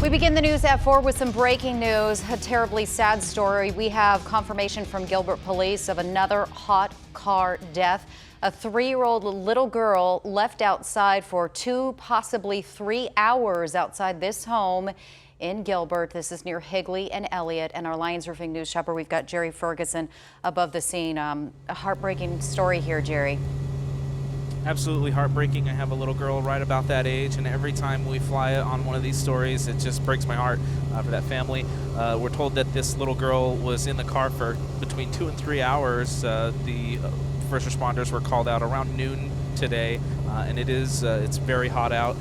We begin the news at 4 with some breaking news, a terribly sad story. We have confirmation from Gilbert police of another hot car death. A 3-year-old little girl left outside for 2, possibly 3 hours outside this home in Gilbert. This is near Higley and Elliott. And our Lions Roofing news shopper, we've got Jerry Ferguson above the scene. A heartbreaking story here, Jerry. Absolutely heartbreaking. I have a little girl right about that age, and every time we fly on one of these stories, it just breaks my heart for that family. We're told that this little girl was in the car for between 2 and 3 hours. The first responders were called out around noon today, and it's very hot out.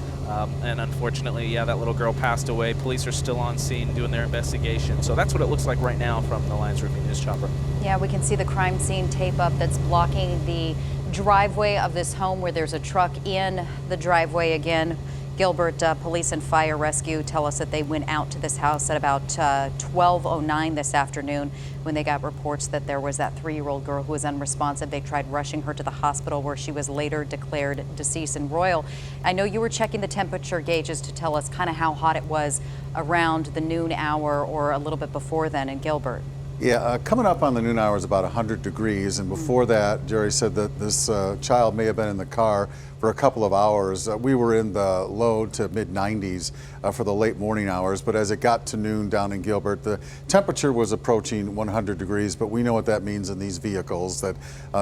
And unfortunately, yeah, that little girl passed away. Police are still on scene doing their investigation. So that's what it looks like right now from the Lions Roofing News chopper. Yeah, we can see the crime scene tape up that's blocking the driveway of this home where there's a truck in the driveway. Again, Gilbert Police and Fire Rescue tell us that they went out to this house at about 12:09 this afternoon when they got reports that there was that 3-year-old girl who was unresponsive. They tried rushing her to the hospital where she was later declared deceased. And Royal, I know you were checking the temperature gauges to tell us kind of how hot it was around the noon hour or a little bit before then in Gilbert. Yeah, coming up on the noon hour is about 100 degrees, and before that, Jerry said that this child may have been in the car for a couple of hours. We were in the low to mid-90s for the late morning hours, but as it got to noon down in Gilbert, the temperature was approaching 100 degrees, but we know what that means in these vehicles, that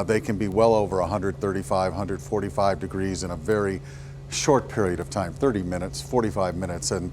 they can be well over 135, 145 degrees in a very short period of time, 30 minutes, 45 minutes, and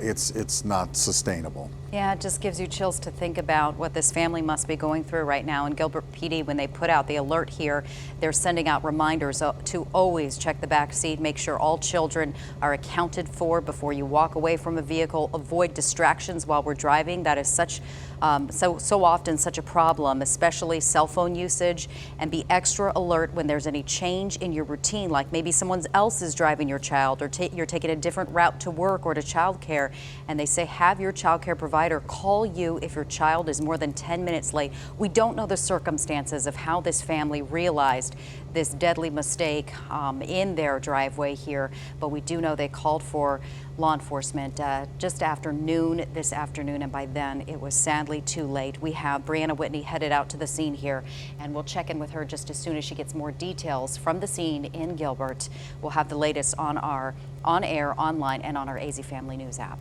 it's not sustainable. Yeah, it just gives you chills to think about what this family must be going through right now. And Gilbert PD, when they put out the alert here, they're sending out reminders to always check the back seat, make sure all children are accounted for before you walk away from a vehicle, avoid distractions while we're driving. That is such so often such a problem, especially cell phone usage, and be extra alert when there's any change in your routine, like maybe someone else is driving your child, or you're taking a different route to work or to childcare, and they say have your childcare provider call you if your child is more than 10 minutes late. We don't know the circumstances of how this family realized this deadly mistake in their driveway here, but we do know they called for law enforcement just after noon this afternoon, and by then it was sadly too late. We have Brianna Whitney headed out to the scene here, and we'll check in with her just as soon as she gets more details from the scene in Gilbert. We'll have the latest on our on-air, online, and on our AZ Family News app.